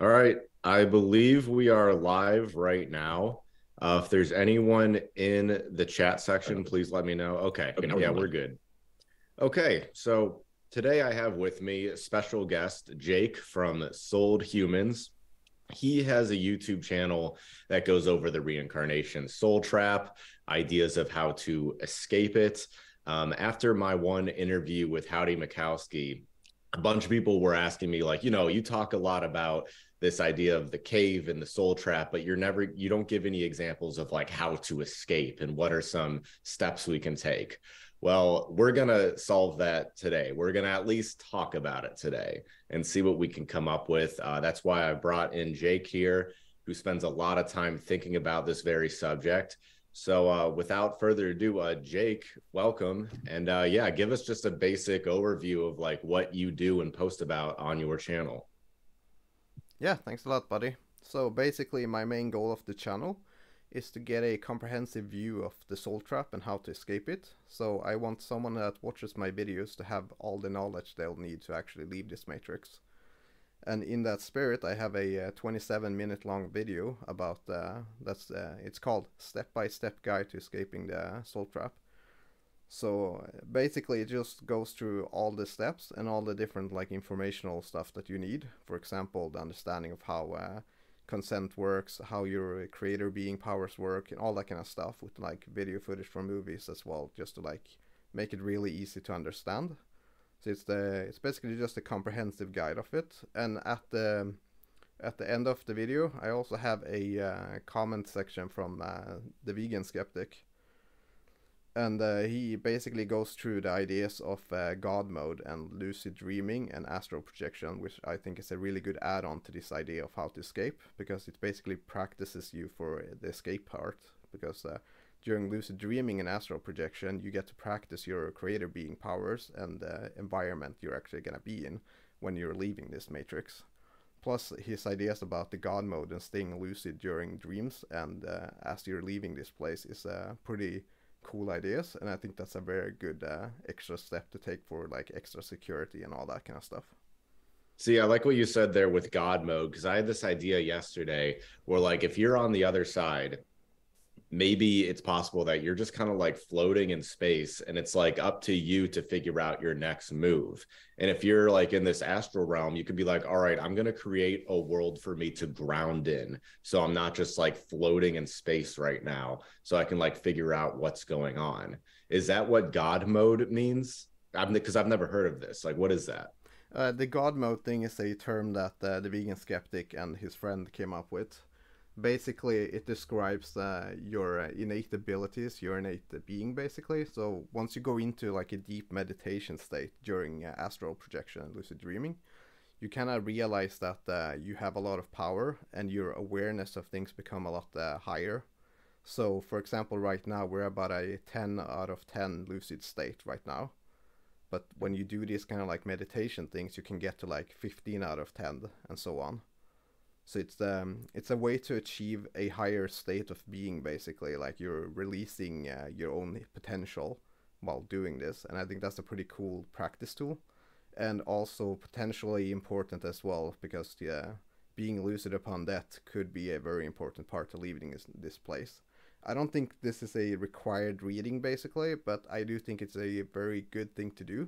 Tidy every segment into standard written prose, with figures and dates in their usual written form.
All right. I believe we are live right now. If there's anyone in the chat section, please let me know. Okay. Yeah, we're good. Okay. So today I have with me a special guest, Jake from Sold Humans. He has a YouTube channel that goes over the reincarnation soul trap, ideas of how to escape it. After my one interview with Howdy Mikowski, a bunch of people were asking me, like, you talk a lot about this idea of the cave and the soul trap, but you don't give any examples of like how to escape and what are some steps we can take. Well, we're going to solve that today. We're going to at least talk about it today and see what we can come up with. That's why I brought in Jake here, who spends a lot of time thinking about this very subject. So without further ado, Jake, welcome. And yeah, give us just a basic overview of like what you do and post about on your channel. Yeah, thanks a lot, buddy. So basically, my main goal of the channel is to get a comprehensive view of the soul trap and how to escape it. So I want someone that watches my videos to have all the knowledge they'll need to actually leave this matrix. And in that spirit, I have a 27-minute long video about it's called Step-by-Step Guide to Escaping the Soul Trap. So basically it just goes through all the steps and all the different like informational stuff that you need. For example, the understanding of how consent works, how your creator being powers work, and all that kind of stuff with like video footage from movies as well, just to like make it really easy to understand. So it's basically just a comprehensive guide of it. And at the end of the video, I also have a comment section from the Vegan Skeptic, and he basically goes through the ideas of God mode and lucid dreaming and astral projection, which I think is a really good add-on to this idea of how to escape, because it basically practices you for the escape part. Because during lucid dreaming and astral projection, you get to practice your creator being powers and the environment you're actually going to be in when you're leaving this matrix. Plus, his ideas about the God mode and staying lucid during dreams and as you're leaving this place is pretty cool ideas, and I think that's a very good extra step to take for like extra security and all that kind of stuff. See, I like what you said there with God mode, because I had this idea yesterday where like if you're on the other side, maybe it's possible that you're just kind of like floating in space and it's like up to you to figure out your next move. And if you're like in this astral realm, you could be like, all right, I'm going to create a world for me to ground in. So I'm not just like floating in space right now. So I can like figure out what's going on. Is that what God mode means? Because I've never heard of this. Like, what is that? The God mode thing is a term that the Vegan Skeptic and his friend came up with. Basically, it describes your innate abilities, your innate being, basically. So once you go into like a deep meditation state during astral projection and lucid dreaming, you kind of realize that you have a lot of power and your awareness of things become a lot higher. So, for example, right now we're about a 10 out of 10 lucid state right now. But when you do these kind of like meditation things, you can get to like 15 out of 10 and so on. So it's a way to achieve a higher state of being, basically, like you're releasing your own potential while doing this, and I think that's a pretty cool practice tool, and also potentially important as well, because being lucid upon death could be a very important part to leaving this place. I don't think this is a required reading, basically, but I do think it's a very good thing to do,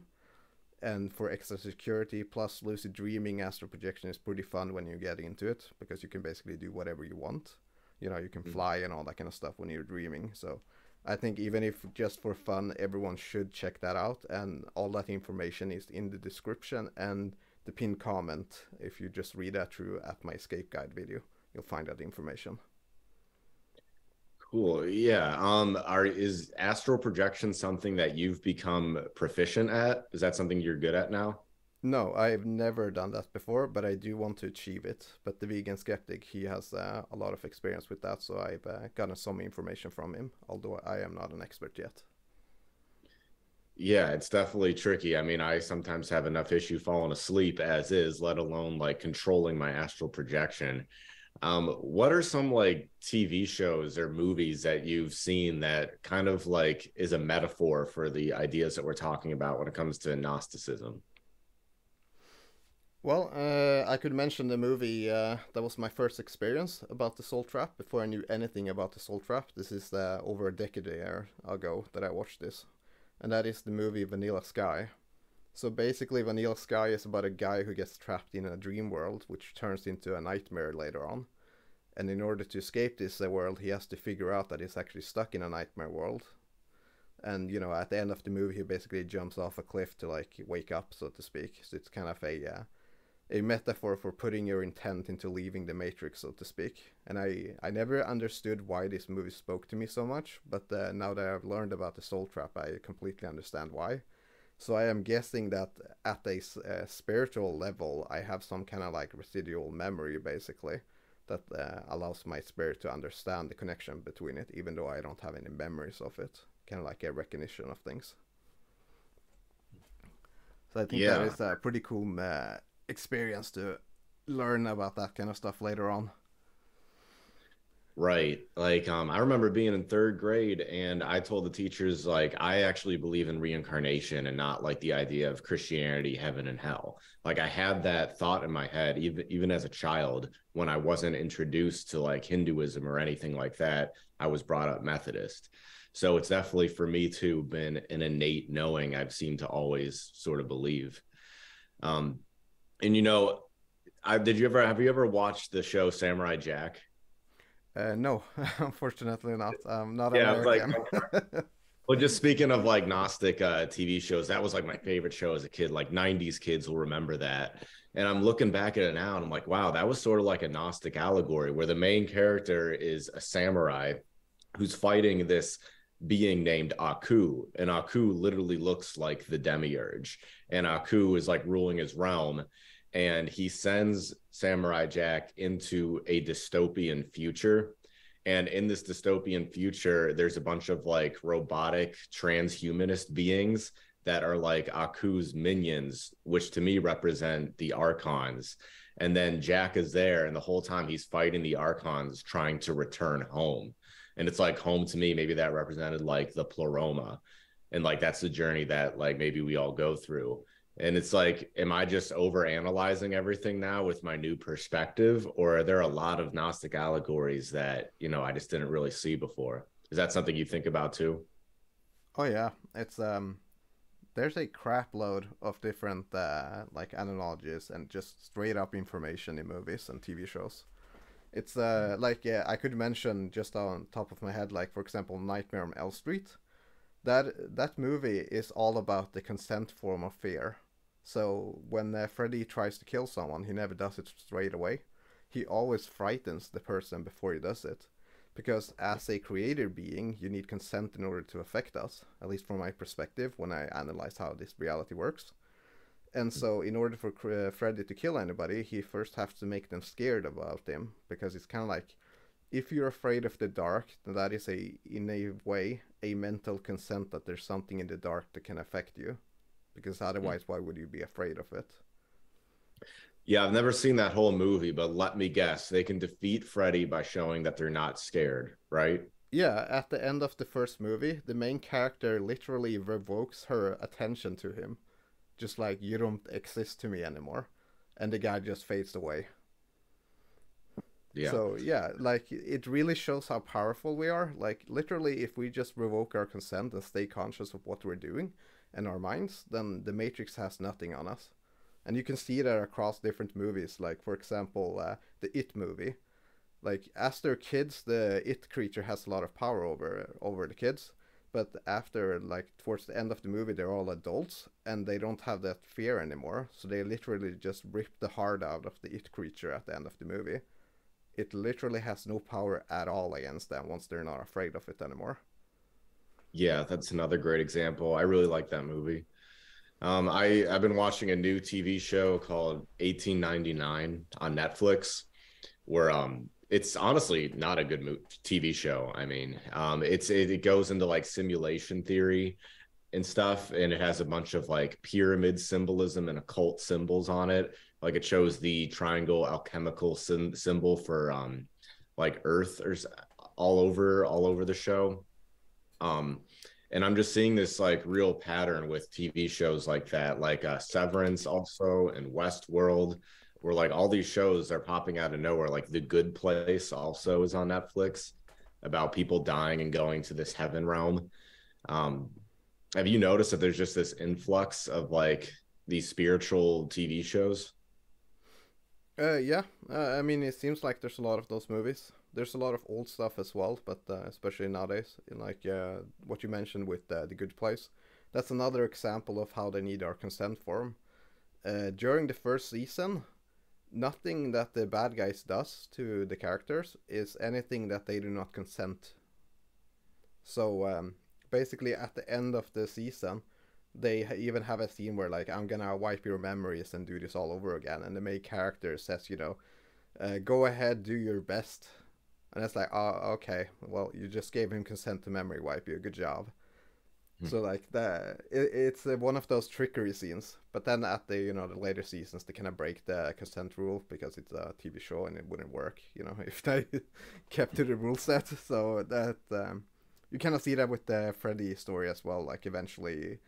and for extra security. Plus, lucid dreaming astral projection is pretty fun when you get into it, because you can basically do whatever you want. You can fly and all that kind of stuff when you're dreaming. So I think even if just for fun, everyone should check that out, and all that information is in the description and the pinned comment. If you just read that through at my escape guide video, you'll find that information. Cool. Yeah. Is astral projection something that you've become proficient at? Is that something you're good at now? No, I've never done that before, but I do want to achieve it. But the Vegan Skeptic, he has a lot of experience with that, so I've gotten some information from him, although I am not an expert yet. Yeah, it's definitely tricky. I mean, I sometimes have enough issue falling asleep as is, let alone like controlling my astral projection. What are some like TV shows or movies that you've seen that kind of like is a metaphor for the ideas that we're talking about when it comes to Gnosticism? Well, I could mention the movie that was my first experience about the Soul Trap before I knew anything about the Soul Trap. This is over a decade ago that I watched this, and that is the movie Vanilla Sky. So basically, Vanilla Sky is about a guy who gets trapped in a dream world, which turns into a nightmare later on. And in order to escape this world, he has to figure out that he's actually stuck in a nightmare world. And at the end of the movie, he basically jumps off a cliff to like wake up, so to speak. So it's kind of a metaphor for putting your intent into leaving the matrix, so to speak. And I never understood why this movie spoke to me so much, but now that I've learned about the Soul Trap, I completely understand why. So I am guessing that at a spiritual level, I have some kind of like residual memory, basically, that allows my spirit to understand the connection between it, even though I don't have any memories of it. Kind of like a recognition of things. So I think that Yeah. is a pretty cool experience to learn about that kind of stuff later on. Right. Like, I remember being in third grade and I told the teachers, like, I actually believe in reincarnation and not like the idea of Christianity, heaven and hell. Like, I had that thought in my head, even as a child, when I wasn't introduced to like Hinduism or anything like that. I was brought up Methodist. So it's definitely for me too been an innate knowing I've seemed to always sort of believe. Um, and have you ever watched the show Samurai Jack? No, unfortunately not. I'm not Yeah, it's like, American. well, just speaking of like Gnostic TV shows, that was like my favorite show as a kid. Like 90s kids will remember that. And I'm looking back at it now and I'm like, wow, that was sort of like a Gnostic allegory where the main character is a samurai who's fighting this being named Aku. And Aku literally looks like the demiurge. And Aku is like ruling his realm. And he sends Samurai Jack into a dystopian future. And in this dystopian future, there's a bunch of like robotic transhumanist beings that are like Aku's minions, which to me represent the Archons. And then Jack is there, and the whole time he's fighting the Archons trying to return home. And it's like home to me, maybe that represented like the pleroma. And like that's the journey that like maybe we all go through. And it's like, am I just over analyzing everything now with my new perspective? Or are there a lot of Gnostic allegories that, I just didn't really see before? Is that something you think about too? Oh yeah, it's there's a crap load of different like analogies and just straight up information in movies and TV shows. It's like I could mention just on top of my head, like for example, Nightmare on Elm Street. That movie is all about the consent form of fear. So when Freddy tries to kill someone, he never does it straight away. He always frightens the person before he does it. Because as a creator being, you need consent in order to affect us, at least from my perspective when I analyze how this reality works. And so, in order for Freddy to kill anybody, he first has to make them scared about him, because it's kind of like, if you're afraid of the dark, then that is in a way, a mental consent that there's something in the dark that can affect you. Because otherwise, why would you be afraid of it? Yeah, I've never seen that whole movie, but let me guess, they can defeat Freddy by showing that they're not scared, right? Yeah, at the end of the first movie, the main character literally revokes her attention to him. Just like, you don't exist to me anymore. And the guy just fades away. Yeah. So yeah, like it really shows how powerful we are. Like literally, if we just revoke our consent and stay conscious of what we're doing and our minds, then the Matrix has nothing on us. And you can see that across different movies. Like for example, the It movie. Like as they're kids, the It creature has a lot of power over the kids. But after like towards the end of the movie, they're all adults and they don't have that fear anymore. So they literally just rip the heart out of the It creature at the end of the movie. It literally has no power at all against them once they're not afraid of it anymore. Yeah, that's another great example. I really like that movie. I've been watching a new TV show called 1899 on Netflix, where it's honestly not a good TV show. I mean, it goes into like simulation theory and stuff, and it has a bunch of like pyramid symbolism and occult symbols on it. Like it shows the triangle alchemical symbol for like Earth or all over the show. Um, And I'm just seeing this like real pattern with TV shows like that, like Severance also and Westworld, where like all these shows are popping out of nowhere. Like The Good Place also is on Netflix about people dying and going to this heaven realm. Um, have you noticed that there's just this influx of like these spiritual TV shows? Yeah. I mean, it seems like there's a lot of those movies. There's a lot of old stuff as well, but especially nowadays, in like what you mentioned with The Good Place. That's another example of how they need our consent form. During the first season, nothing that the bad guys does to the characters is anything that they do not consent. So basically, at the end of the season, they even have a scene where like I'm gonna wipe your memories and do this all over again, and the main character says, go ahead, do your best, and it's like, oh, okay, well, you just gave him consent to memory wipe you, good job. So like it's one of those trickery scenes. But then at the later seasons, they kind of break the consent rule because it's a TV show and it wouldn't work, if they kept to the rule set. So that you kind of see that with the Freddy story as well. Like eventually,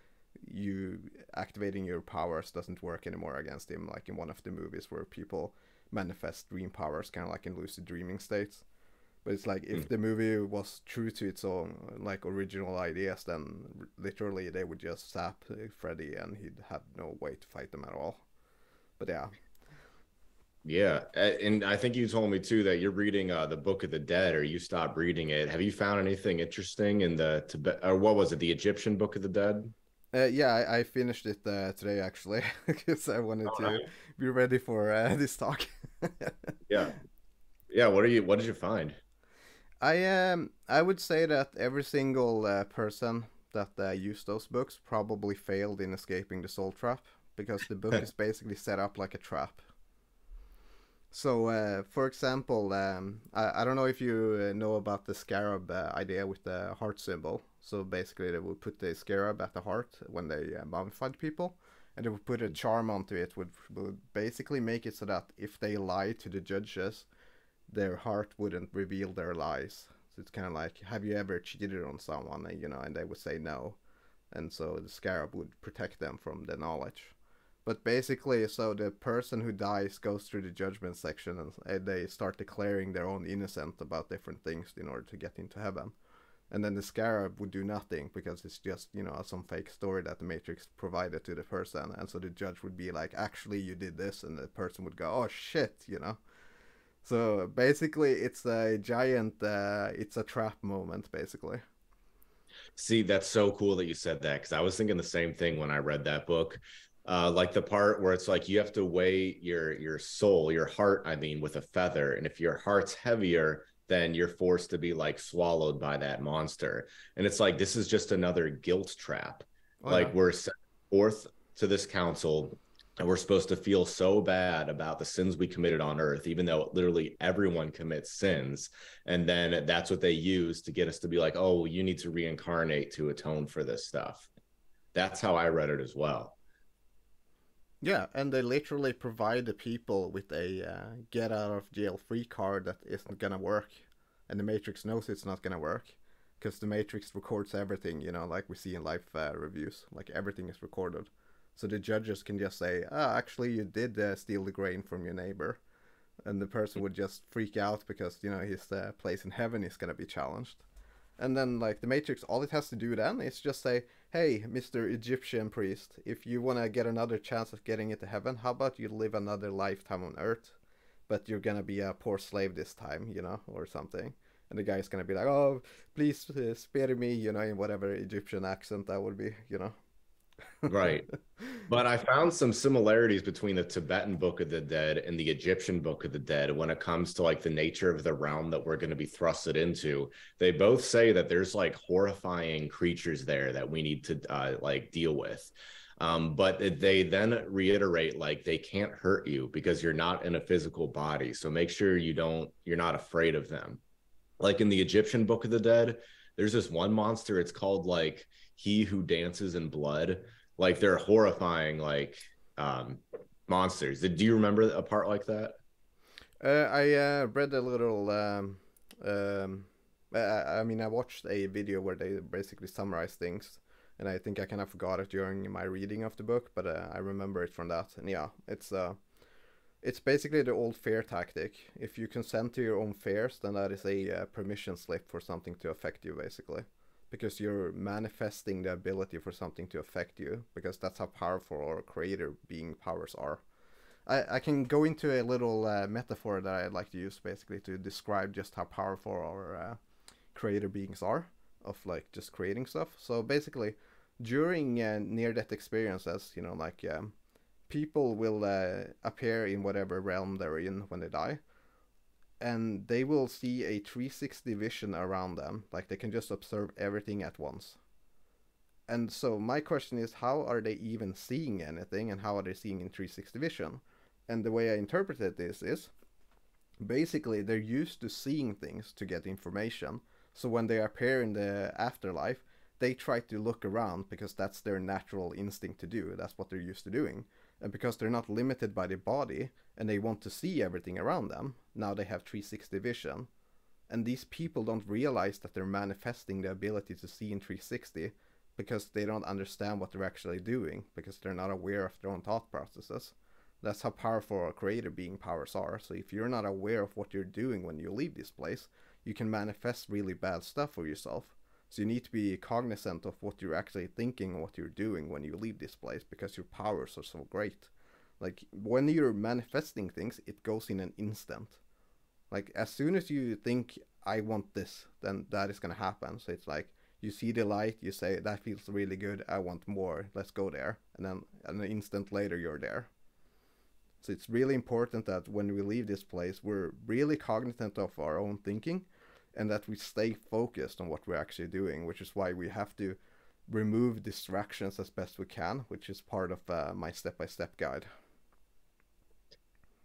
you activating your powers doesn't work anymore against him. Like in one of the movies where people manifest dream powers, kind of like in lucid dreaming states. But it's like if the movie was true to its own like original ideas, then literally they would just zap Freddy and he'd have no way to fight them at all. But yeah. Yeah, and I think you told me too that you're reading the Book of the Dead, or you stopped reading it. Have you found anything interesting in the Tibet, or what was it, the Egyptian Book of the Dead? Yeah, I finished it today actually because I wanted Oh, to nice. be ready for this talk. Yeah, yeah. What did you find? I would say that every single person that used those books probably failed in escaping the soul trap because the book is basically set up like a trap. So, for example, I don't know if you know about the scarab idea with the heart symbol. So basically, they would put the scarab at the heart when they mummified people, and they would put a charm onto it, would basically make it so that if they lie to the judges, their heart wouldn't reveal their lies. So it's kind of like, have you ever cheated on someone? And they would say no, and so the scarab would protect them from the knowledge. But basically, so the person who dies goes through the judgment section and they start declaring their own innocent about different things in order to get into heaven. And then the scarab would do nothing because it's just, some fake story that the Matrix provided to the person. And so the judge would be like, actually, you did this. And the person would go, oh, shit. So basically, it's a giant, it's a trap moment, basically. See, that's so cool that you said that because I was thinking the same thing when I read that book. Like the part where it's like you have to weigh your soul, your heart, I mean, with a feather, and if your heart's heavier, then you're forced to be like swallowed by that monster. And it's like this is just another guilt trap. Oh, yeah. Like we're sent forth to this council, and we're supposed to feel so bad about the sins we committed on earth, even though literally everyone commits sins. And then that's what they use to get us to be like, oh, you need to reincarnate to atone for this stuff. That's how I read it as well. Yeah, and they literally provide the people with a get out of jail free card that isn't gonna work, and the Matrix knows it's not gonna work, because the Matrix records everything, like we see in live reviews, like everything is recorded. So the judges can just say, actually, you did steal the grain from your neighbor, and the person would just freak out because his place in heaven is gonna be challenged. And then, like, the Matrix, all it has to do then is just say, hey, Mr. Egyptian priest, if you want to get another chance of getting into heaven, how about you live another lifetime on Earth? But you're going to be a poor slave this time, or something. And the guy's going to be like, oh, please spare me, in whatever Egyptian accent that would be. Right. But I found some similarities between the Tibetan Book of the Dead and the Egyptian Book of the Dead when it comes to like the nature of the realm that we're going to be thrusted into. They both say that there's like horrifying creatures there that we need to like deal with. But they then reiterate like they can't hurt you because you're not in a physical body. So make sure you're not afraid of them. Like in the Egyptian Book of the Dead, there's this one monster. It's called like He Who Dances in Blood. Like they're horrifying, like um, monsters. Do you remember a part like that? I read a little. I mean, I watched a video where they basically summarize things, and I think I kind of forgot it during my reading of the book, but I remember it from that. And yeah, it's basically the old fear tactic. If you consent to your own fears, then that is a permission slip for something to affect you, basically, because you're manifesting the ability for something to affect you, because that's how powerful our creator being powers are. I can go into a little metaphor that I'd like to use basically to describe just how powerful our creator beings are of like just creating stuff. So basically, during near-death experiences, you know, like people will appear in whatever realm they're in when they die, and they will see a 360 vision around them. Like they can just observe everything at once. And so my question is, how are they even seeing anything, and how are they seeing in 360 vision? And the way I interpreted this is basically they're used to seeing things to get information. So when they appear in the afterlife, they try to look around because that's their natural instinct to do. That's what they're used to doing. And because they're not limited by their body and they want to see everything around them, now they have 360 vision. And these people don't realize that they're manifesting the ability to see in 360 because they don't understand what they're actually doing, because they're not aware of their own thought processes. That's how powerful our creator being powers are. So if you're not aware of what you're doing when you leave this place, you can manifest really bad stuff for yourself. So you need to be cognizant of what you're actually thinking and what you're doing when you leave this place, because your powers are so great. Like when you're manifesting things, it goes in an instant. Like as soon as you think I want this, then that is gonna happen. So it's like you see the light, you say that feels really good, I want more, let's go there, and then an instant later you're there. So it's really important that when we leave this place, we're really cognizant of our own thinking, and that we stay focused on what we're actually doing, which is why we have to remove distractions as best we can, which is part of my step-by-step guide.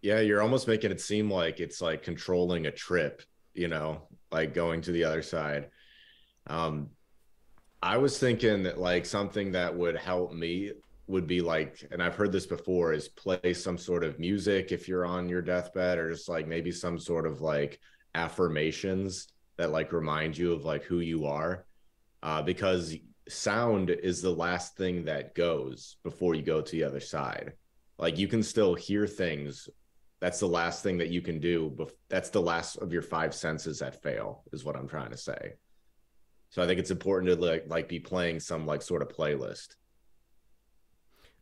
Yeah, you're almost making it seem like it's like controlling a trip, you know, like going to the other side. Um, I was thinking that like something that would help me would be like, and I've heard this before, is play some sort of music if you're on your deathbed, or just like maybe some sort of like affirmations that like remind you of like who you are. Because sound is the last thing that goes before you go to the other side. Like you can still hear things. That's the last thing that you can do. That's the last of your five senses that fail, is what I'm trying to say. So I think it's important to like be playing some like sort of playlist.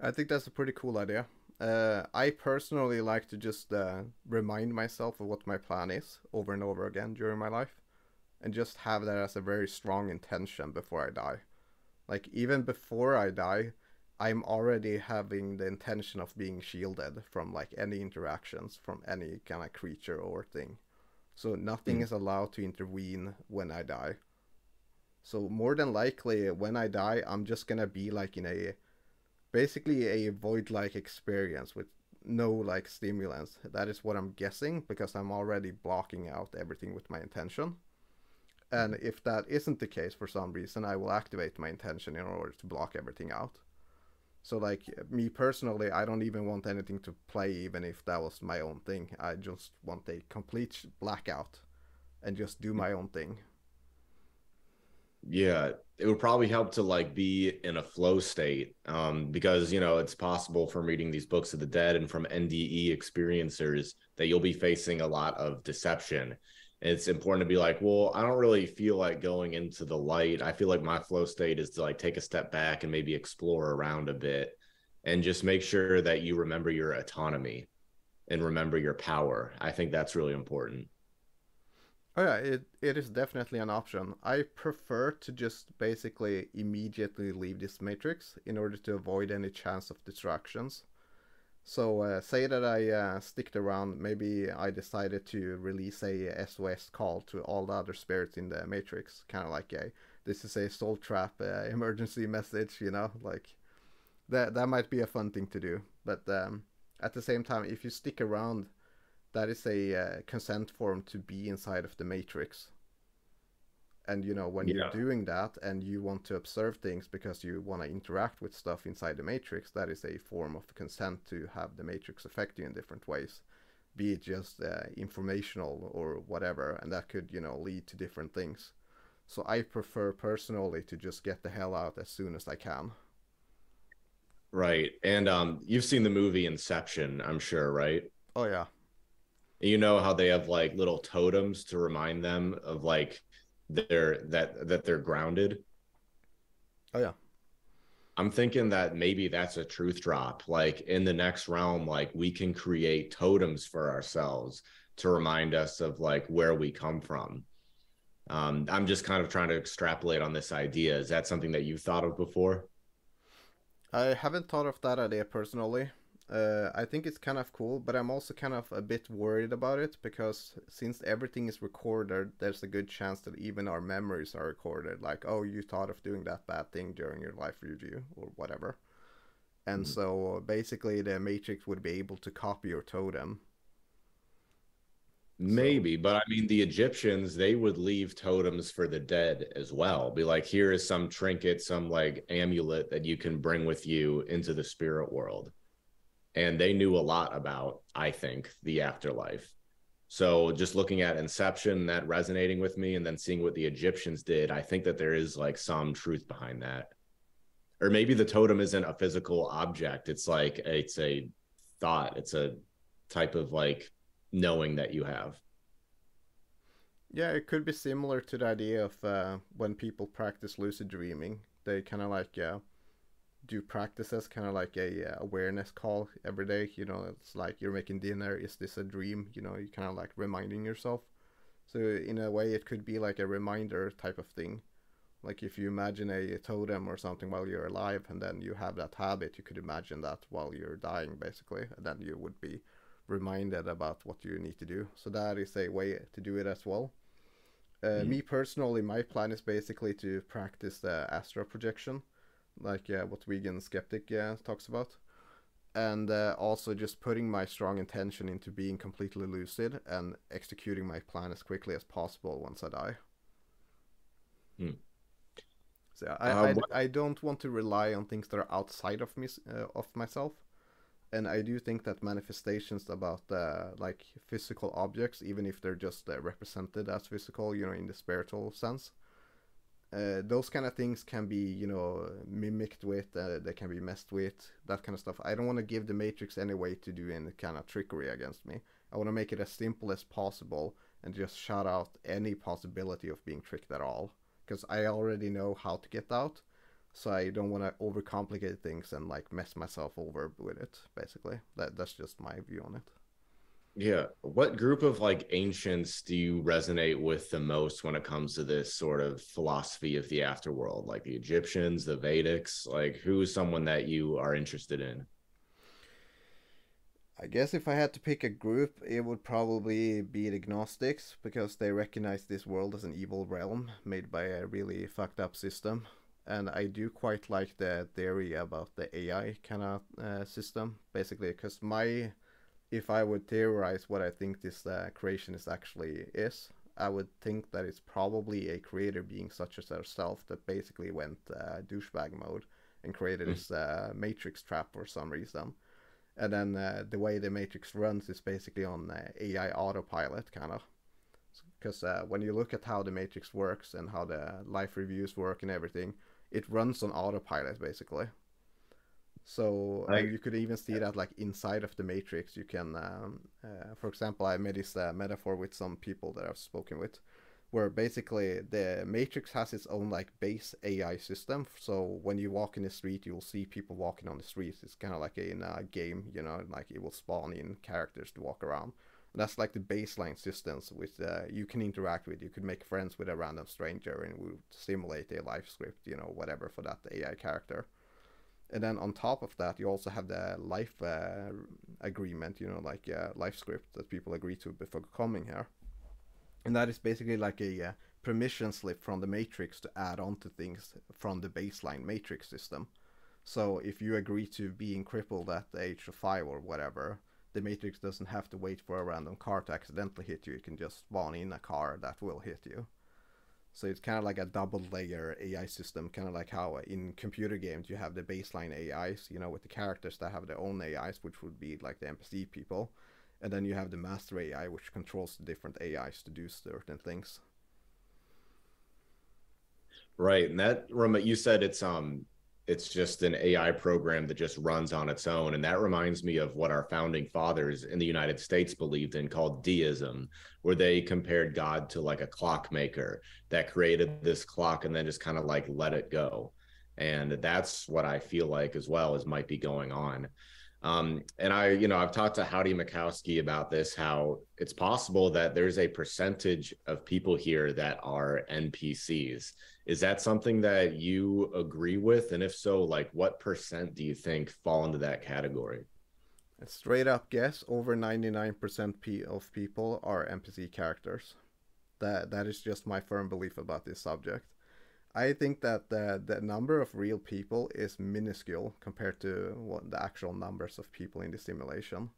I think that's a pretty cool idea. I personally like to just remind myself of what my plan is over and over again during my life, and just have that as a very strong intention before I die. Like even before I die, I'm already having the intention of being shielded from like any interactions from any kind of creature or thing. So nothing is allowed to intervene when I die. So more than likely when I die, I'm just gonna be like in a basically a void-like experience with no like stimulants. That is what I'm guessing, because I'm already blocking out everything with my intention. And if that isn't the case for some reason, I will activate my intention in order to block everything out. So like me personally, I don't even want anything to play, even if that was my own thing. I just want a complete blackout and just do my own thing. Yeah, it would probably help to like be in a flow state, because you know it's possible from reading these books of the dead and from NDE experiencers that you'll be facing a lot of deception. And it's important to be like, well, I don't really feel like going into the light. I feel like my flow state is to like take a step back and maybe explore around a bit, and just make sure that you remember your autonomy and remember your power. I think that's really important. Oh yeah, it is definitely an option. I prefer to just basically immediately leave this matrix in order to avoid any chance of distractions. So say that I sticked around, maybe I decided to release a SOS call to all the other spirits in the matrix, kind of like a this is a soul trap emergency message, you know, like that might be a fun thing to do. But at the same time, if you stick around, that is a consent form to be inside of the matrix. And you know, when you're Yeah. doing that and you want to observe things because you want to interact with stuff inside the matrix, that is a form of consent to have the matrix affect you in different ways, be it just informational or whatever. And that could, you know, lead to different things. So I prefer personally to just get the hell out as soon as I can. Right. And you've seen the movie Inception, I'm sure, right? Oh yeah. You know how they have like little totems to remind them of like they're grounded. Oh yeah. I'm thinking that maybe that's a truth drop. Like in the next realm, like we can create totems for ourselves to remind us of like where we come from. I'm just kind of trying to extrapolate on this idea. Is that something that you've thought of before? I haven't thought of that idea personally. I think it's kind of cool, but I'm also kind of a bit worried about it because since everything is recorded, there's a good chance that even our memories are recorded. Like, oh, you thought of doing that bad thing during your life review or whatever. And so basically, the Matrix would be able to copy your totem. So Maybe, but I mean, the Egyptians, they would leave totems for the dead as well. Be like, here is some trinket, some like amulet that you can bring with you into the spirit world. And they knew a lot about, I think, the afterlife. So just looking at Inception, that resonating with me, and then seeing what the Egyptians did, I think that there is like some truth behind that. Or maybe the totem isn't a physical object. It's like it's a thought. It's a type of like knowing that you have. yeah, it could be similar to the idea of when people practice lucid dreaming. They kind of like do practices, kind of like a awareness call every day. You know, it's like you're making dinner. Is this a dream? You know, you kind of like reminding yourself. So in a way, it could be like a reminder type of thing. Like if you imagine a totem or something while you're alive, and then you have that habit, you could imagine that while you're dying, basically, and then you would be reminded about what you need to do. So that is a way to do it as well. Mm. Me personally, my plan is basically to practice the astral projection, like what TheVeganSkeptic talks about, and also just putting my strong intention into being completely lucid and executing my plan as quickly as possible once I die. Mm. So yeah, What I don't want to rely on things that are outside of me of myself, and I do think that manifestations about like physical objects, even if they're just represented as physical, you know, in the spiritual sense, those kind of things can be, you know, mimicked with, they can be messed with, that kind of stuff. I don't want to give the Matrix any way to do any kind of trickery against me. I want to make it as simple as possible and just shut out any possibility of being tricked at all, because I already know how to get out. So I don't want to overcomplicate things and like mess myself over with it. Basically, that's just my view on it. Yeah. What group of like ancients do you resonate with the most when it comes to this sort of philosophy of the afterworld? Like the Egyptians, the Vedics? Like who is someone that you are interested in? I guess if I had to pick a group, it would probably be the Gnostics because they recognize this world as an evil realm made by a really fucked up system. And I do quite like the theory about the AI kind of system, basically, because my if I would theorize what I think this creation is actually is, I would think that it's probably a creator being such as ourselves that basically went douchebag mode and created Mm. this matrix trap for some reason. And then the way the matrix runs is basically on AI autopilot, kind of. Because when you look at how the matrix works and how the life reviews work and everything, it runs on autopilot basically. So, and Like, you could even see that like inside of the matrix, you can, for example, I made this metaphor with some people that I've spoken with, where basically the matrix has its own like base AI system. So when you walk in the street, you will see people walking on the streets. It's kind of like in a game, you know, like it will spawn in characters to walk around. And that's like the baseline systems which you can interact with. You could make friends with a random stranger and we would simulate a life script, you know, whatever for that AI character. And then on top of that, you also have the life agreement, you know, like life script that people agree to before coming here. And that is basically like a permission slip from the matrix to add on to things from the baseline matrix system. So if you agree to being crippled at the age of 5 or whatever, the matrix doesn't have to wait for a random car to accidentally hit you. It can just spawn in a car that will hit you. So it's kind of like a double layer AI system, kind of like how in computer games you have the baseline AIs, you know, with the characters that have their own AIs, which would be like the NPC people. And then you have the master AI, which controls the different AIs to do certain things. Right. And that you said it's just an AI program that just runs on its own. And that reminds me of what our founding fathers in the United States believed in, called deism, where they compared God to like a clockmaker that created this clock and then just kind of like let it go. And that's what I feel like as well as might be going on. And I've talked to Howdy Mikowski about this, how it's possible that there's a percentage of people here that are NPCs. Is that something that you agree with? And if so, like what percent do you think fall into that category? A straight up guess, over 99% of people are NPC characters. That is just my firm belief about this subject. I think that the number of real people is minuscule compared to what the actual numbers of people in the simulation.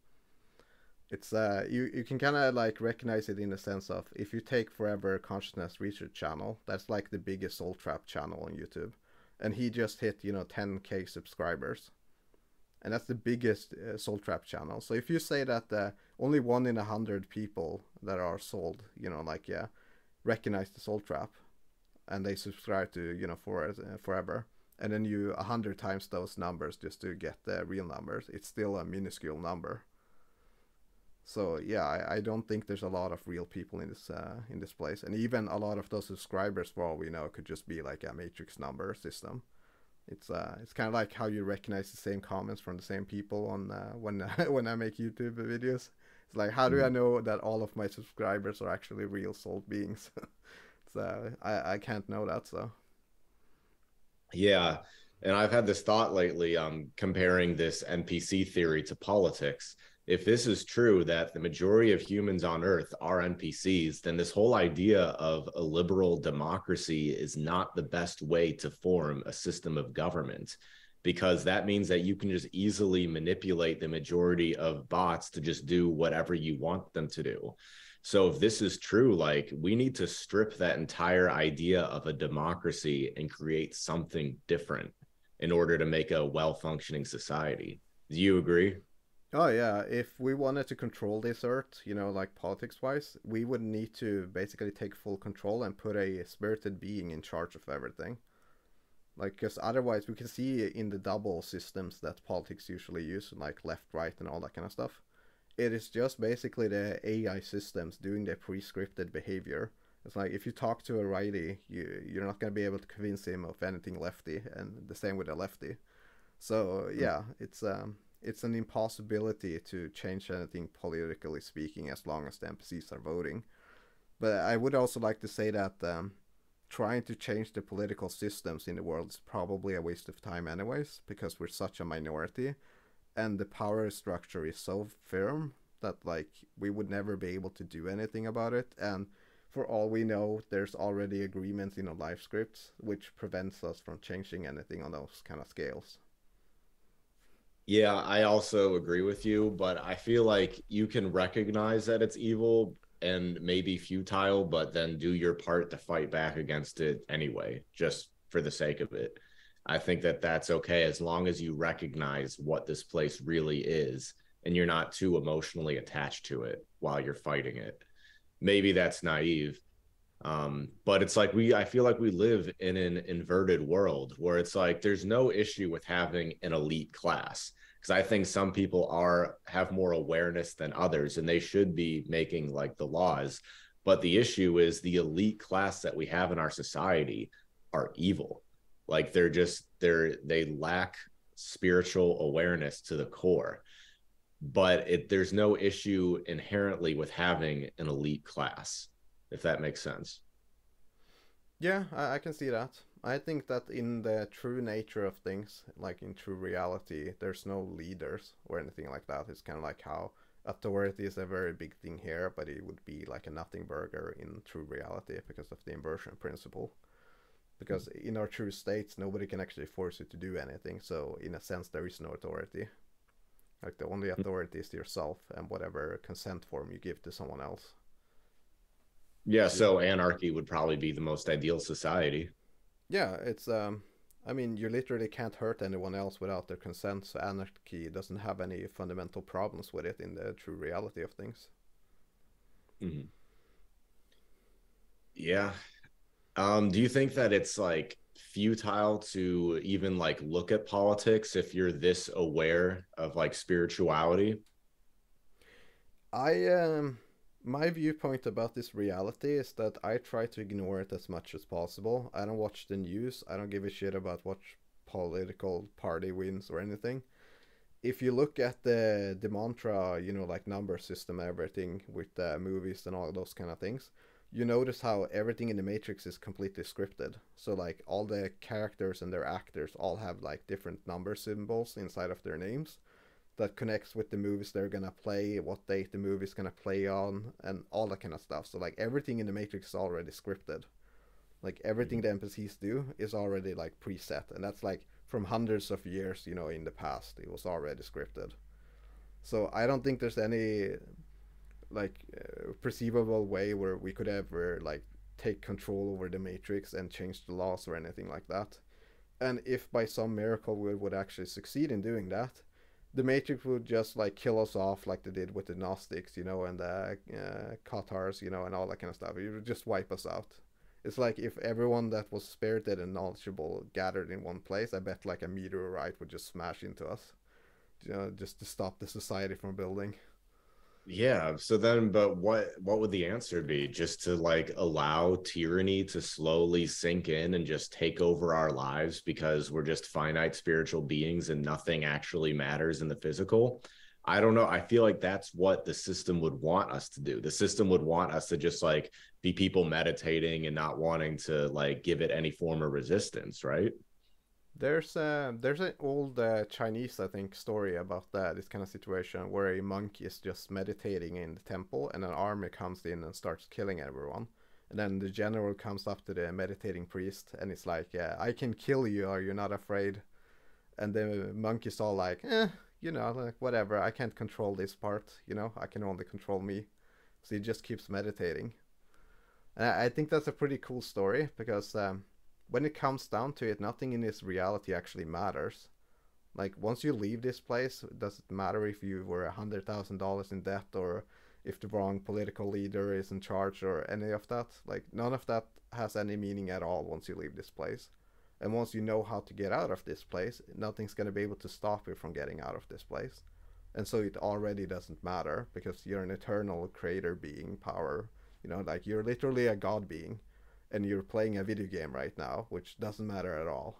It's you can kind of like recognize it in the sense of, if you take Forever Consciousness Research channel, that's like the biggest soul trap channel on YouTube, and he just hit 10K subscribers, and that's the biggest soul trap channel. So if you say that only 1 in 100 people that are sold, like, yeah, recognize the soul trap, and they subscribe to for forever, and then you 100 times those numbers just to get the real numbers, it's still a minuscule number. So yeah, I don't think there's a lot of real people in this place, and even a lot of those subscribers, for all we know, could just be like a matrix number system. It's kind of like how you recognize the same comments from the same people on when when I make YouTube videos. It's like, how do I know that all of my subscribers are actually real soul beings? So I can't know that. So Yeah. And I've had this thought lately, comparing this NPC theory to politics. If this is true, that the majority of humans on Earth are NPCs, then this whole idea of a liberal democracy is not the best way to form a system of government, because that means that you can just easily manipulate the majority of bots to just do whatever you want them to do. So if this is true, like we need to strip that entire idea of a democracy and create something different in order to make a well-functioning society. Do you agree? oh yeah, if we wanted to control this earth, like politics wise, we would need to basically take full control and put a spirited being in charge of everything. Like, because otherwise we can see in the double systems that politics usually use, like left, right, and all that kind of stuff. It is just basically the AI systems doing the pre-scripted behavior. It's like, if you talk to a righty, you're not gonna be able to convince him of anything lefty, and the same with a lefty. So yeah, it's an impossibility to change anything politically speaking, as long as the NPCs are voting. But I would also like to say that trying to change the political systems in the world is probably a waste of time anyways, because we're such a minority, and the power structure is so firm that like we would never be able to do anything about it. And for all we know, there's already agreements in our life scripts which prevents us from changing anything on those kind of scales. Yeah, I also agree with you, but I feel like you can recognize that it's evil and maybe futile, but then do your part to fight back against it anyway, just for the sake of it. I think that that's okay as long as you recognize what this place really is and you're not too emotionally attached to it while you're fighting it. Maybe that's naive, but it's like I feel like we live in an inverted world where it's like there's no issue with having an elite class, because I think some people have more awareness than others and they should be making like the laws. But the issue is the elite class that we have in our society are evil. Like they lack spiritual awareness to the core. But there's no issue inherently with having an elite class, if that makes sense. Yeah, I can see that. I think that in the true nature of things, like in true reality, there's no leaders or anything like that. It's kind of like how authority is a very big thing here, but it would be like a nothing burger in true reality because of the inversion principle. Because in our true states, nobody can actually force you to do anything. So in a sense, there is no authority. Like the only authority is yourself and whatever consent form you give to someone else. Yeah, Yeah. so anarchy would probably be the most ideal society. Yeah, it's I mean, you literally can't hurt anyone else without their consent, so anarchy doesn't have any fundamental problems with it in the true reality of things. Mhm. Yeah. Do you think that it's like futile to even like look at politics if you're this aware of like spirituality? I My viewpoint about this reality is that I try to ignore it as much as possible. I don't watch the news. I don't give a shit about what political party wins or anything. If you look at the mantra, like number system, everything with movies and all those kind of things, you notice how everything in the Matrix is completely scripted. So like all the characters and their actors all have like different number symbols inside of their names that connects with the movies they're gonna play, what date the movie's gonna play on, and all that kind of stuff. So like everything in the Matrix is already scripted. Like everything Mhm. the NPCs do is already like preset, and that's like from hundreds of years, in the past it was already scripted. So I don't think there's any like perceivable way where we could ever like take control over the Matrix and change the laws or anything like that. And if by some miracle we would actually succeed in doing that, the Matrix would just like kill us off like they did with the Gnostics, and the Cathars, and all that kind of stuff. It would just wipe us out. It's like if everyone that was spirited and knowledgeable gathered in one place, I bet like a meteorite would just smash into us, just to stop the society from building. Yeah. So then, but what would the answer be? Just to like allow tyranny to slowly sink in and just take over our lives because we're just finite spiritual beings and nothing actually matters in the physical? I don't know. I feel like that's what the system would want us to do. The system would want us to just like be people meditating and not wanting to like give it any form of resistance, right? There's an old Chinese, I think, story about this kind of situation where a monk is just meditating in the temple and an army comes in and starts killing everyone. And then the general comes up to the meditating priest and it's like, yeah, I can kill you, are you not afraid? And the monk is all like, like whatever, I can't control this part, I can only control me. So he just keeps meditating. And I think that's a pretty cool story because when it comes down to it, nothing in this reality actually matters. Like once you leave this place, it doesn't matter if you were $100,000 in debt or if the wrong political leader is in charge or any of that. Like none of that has any meaning at all once you leave this place. And once you know how to get out of this place, nothing's going to be able to stop you from getting out of this place. And so it already doesn't matter because you're an eternal creator being power. Like you're literally a god being and you're playing a video game right now, which doesn't matter at all.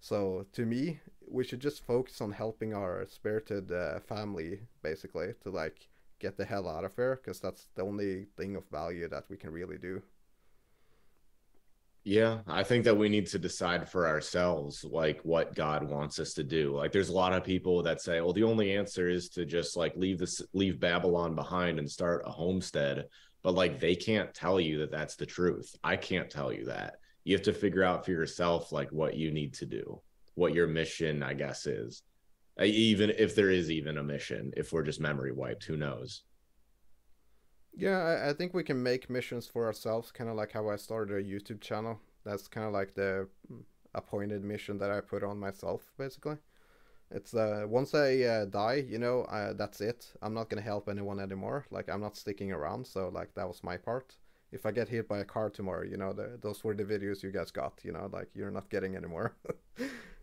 So to me, we should just focus on helping our spirited family, basically, to like get the hell out of here, because that's the only thing of value that we can really do. Yeah, I think that we need to decide for ourselves like what God wants us to do. Like there's a lot of people that say, "Well, the only answer is to just like leave Babylon behind and start a homestead." But like they can't tell you that that's the truth. I can't tell you that. You have to figure out for yourself like what you need to do, what your mission, I guess, is. Even if there is even a mission, if we're just memory wiped, who knows? Yeah, I think we can make missions for ourselves, kind of like how I started a YouTube channel. That's kind of like the appointed mission that I put on myself, basically. It's once I die, that's it. I'm not gonna help anyone anymore. Like I'm not sticking around. So like that was my part. If I get hit by a car tomorrow, those were the videos you guys got. Like you're not getting anymore.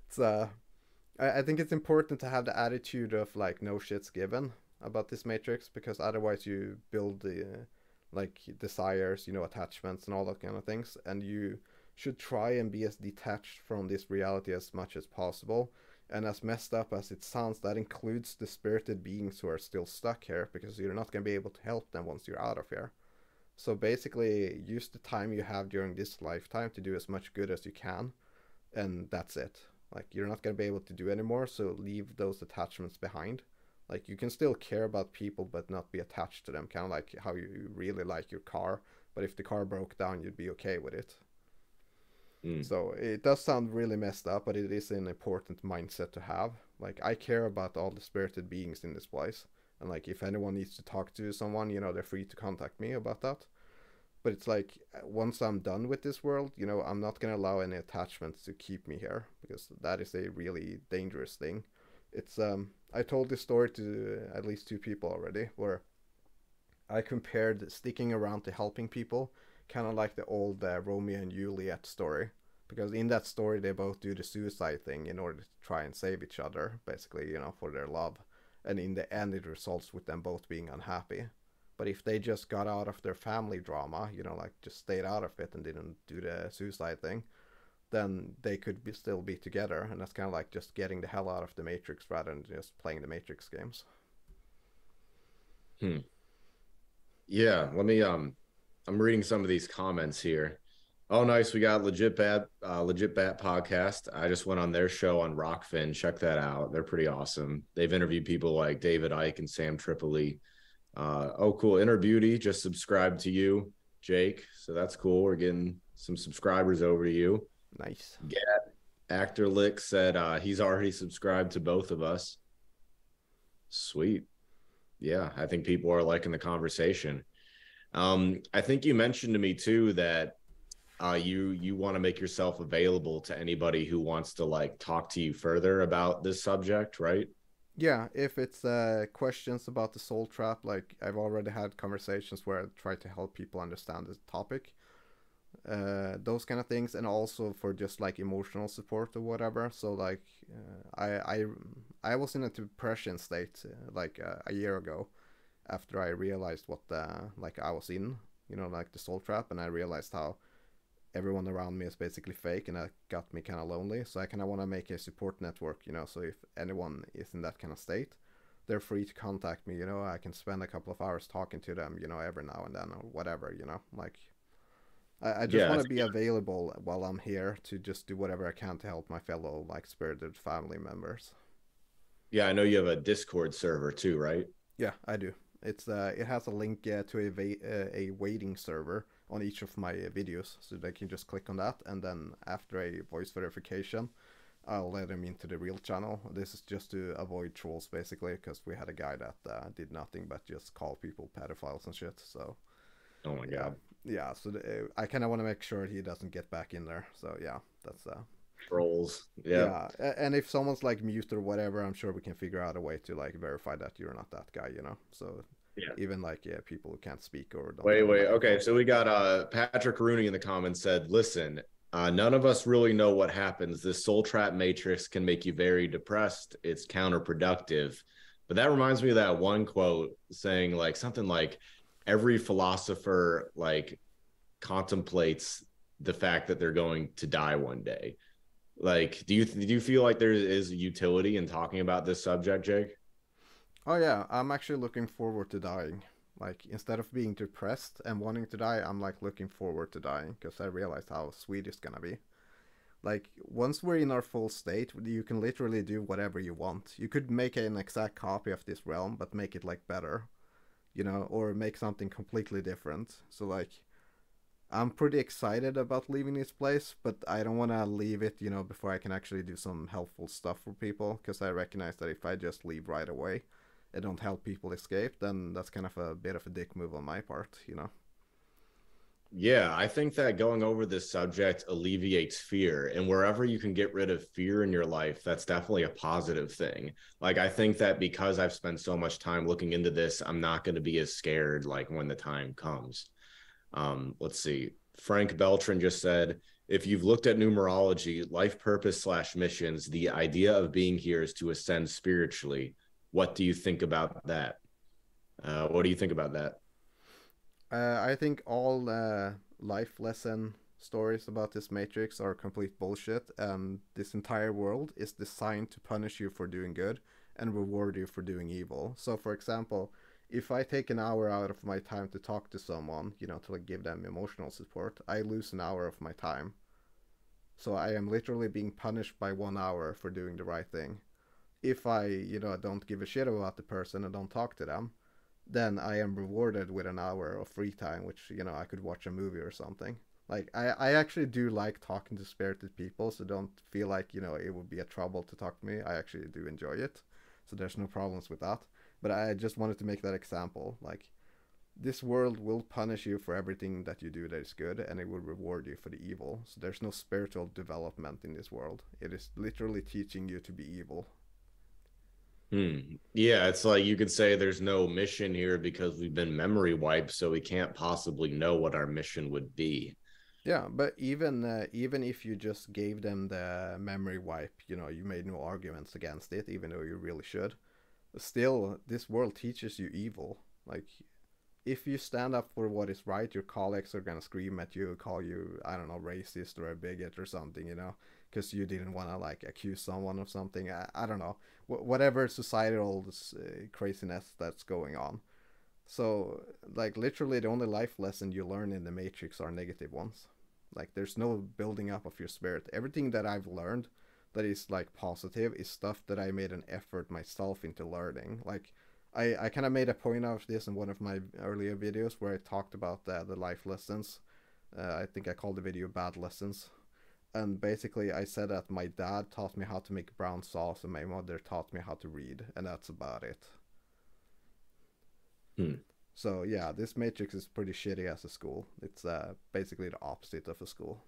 It's I think it's important to have the attitude of like no shit's given about this matrix because otherwise you build the like desires, attachments and all that kind of things, and you should try and be as detached from this reality as much as possible. And as messed up as it sounds, that includes the spirited beings who are still stuck here because you're not going to be able to help them once you're out of here. So basically, use the time you have during this lifetime to do as much good as you can, and that's it. Like you're not going to be able to do anymore, so leave those attachments behind. Like you can still care about people but not be attached to them, kind of like how you really like your car, but if the car broke down you'd be okay with it. Mm. So it does sound really messed up, but it is an important mindset to have. Like I care about all the spirited beings in this place, and like if anyone needs to talk to someone, they're free to contact me about that. But it's like once I'm done with this world, I'm not gonna allow any attachments to keep me here because that is a really dangerous thing. It's I told this story to at least two people already, where I compared sticking around to helping people kind of like the old Romeo and Juliet story, because in that story they both do the suicide thing in order to try and save each other, basically, for their love, and in the end it results with them both being unhappy. But if they just got out of their family drama, like just stayed out of it and didn't do the suicide thing, then they could still be together, and that's kind of like just getting the hell out of the Matrix rather than just playing the Matrix games. Yeah, let me I'm reading some of these comments here. Oh, nice. We got Legit Bat podcast. I just went on their show on Rockfin. Check that out. They're pretty awesome. They've interviewed people like David Icke and Sam Tripoli. Oh, cool. Inner Beauty just subscribed to you, Jake. So that's cool. We're getting some subscribers over to you. Nice. Actor Lick said he's already subscribed to both of us. Sweet. Yeah, I think people are liking the conversation. I think you mentioned to me too that you want to make yourself available to anybody who wants to like talk to you further about this subject, right? Yeah, if it's questions about the soul trap, like I've already had conversations where I try to help people understand the topic, those kind of things, and also for just like emotional support or whatever. So like, I was in a depression state like a year ago, after I realized what like I was in, like the soul trap, and I realized how everyone around me is basically fake, and that got me kind of lonely. So I kind of want to make a support network, so if anyone is in that kind of state, they're free to contact me. I can spend a couple of hours talking to them, every now and then or whatever. Like I just want to be available while I'm here to just do whatever I can to help my fellow like spirited family members. Yeah, I know you have a Discord server too, right? Yeah, I do. It has a link to a waiting server on each of my videos, so they can just click on that, and then after a voice verification, I'll let them into the real channel. This is just to avoid trolls, basically, because we had a guy that did nothing but just call people pedophiles and shit. So, oh my god, yeah. So I kind of want to make sure he doesn't get back in there. So yeah, that's trolls. Yeah, and if someone's like mute or whatever, I'm sure we can figure out a way to like verify that you're not that guy. So yeah. Even like people who can't speak or don't wait. Okay, so we got Patrick Rooney in the comments said, "Listen, none of us really know what happens. This soul trap matrix can make you very depressed. It's counterproductive." But that reminds me of that one quote saying like something like, "Every philosopher like contemplates the fact that they're going to die one day." Like, do you feel like there is utility in talking about this subject, Jake? Oh yeah, I'm actually looking forward to dying. Like instead of being depressed and wanting to die, I'm like looking forward to dying because I realized how sweet it's gonna be. Like once we're in our full state, you can literally do whatever you want. You could make an exact copy of this realm, but make it like better, or make something completely different. So like, I'm pretty excited about leaving this place, but I don't want to leave it, before I can actually do some helpful stuff for people, because I recognize that if I just leave right away and don't help people escape, then that's kind of a bit of a dick move on my part. Yeah, I think that going over this subject alleviates fear. And wherever you can get rid of fear in your life, that's definitely a positive thing. Like, I think that because I've spent so much time looking into this, I'm not going to be as scared like when the time comes. Let's see. Frank Beltran just said, if you've looked at numerology, life purpose slash missions, the idea of being here is to ascend spiritually. What do you think about that? What do you think about that? I think all life lesson stories about this matrix are complete bullshit, and this entire world is designed to punish you for doing good and reward you for doing evil. So, for example, if I take an hour out of my time to talk to someone, to like give them emotional support, I lose an hour of my time. So I am literally being punished by 1 hour for doing the right thing. If I, don't give a shit about the person and don't talk to them, then I am rewarded with an hour of free time, which, I could watch a movie or something. Like, I actually do like talking to spirited people, so don't feel like, it would be a trouble to talk to me. I actually do enjoy it, so there's no problems with that. But I just wanted to make that example. Like, this world will punish you for everything that you do that is good, and it will reward you for the evil. So there's no spiritual development in this world. It is literally teaching you to be evil. Yeah, it's like you could say there's no mission here because we've been memory wiped, so we can't possibly know what our mission would be. Yeah, but even if you just gave them the memory wipe, you know, you made no arguments against it, even though you really should. Still, this world teaches you evil. Like, if you stand up for what is right, your colleagues are gonna scream at you, call you, I don't know, racist or a bigot or something, you know, because you didn't want to like accuse someone of something. I don't know, whatever societal craziness that's going on. So, like, literally, the only life lesson you learn in the Matrix are negative ones. Like, there's no building up of your spirit. Everything that I've learned that is like positive is stuff that I made an effort myself into learning. Like, I kind of made a point of this in one of my earlier videos where I talked about the life lessons. I think I called the video Bad Lessons. And basically, I said that my dad taught me how to make brown sauce and my mother taught me how to read, and that's about it. Hmm. So yeah, this Matrix is pretty shitty as a school. It's basically the opposite of a school.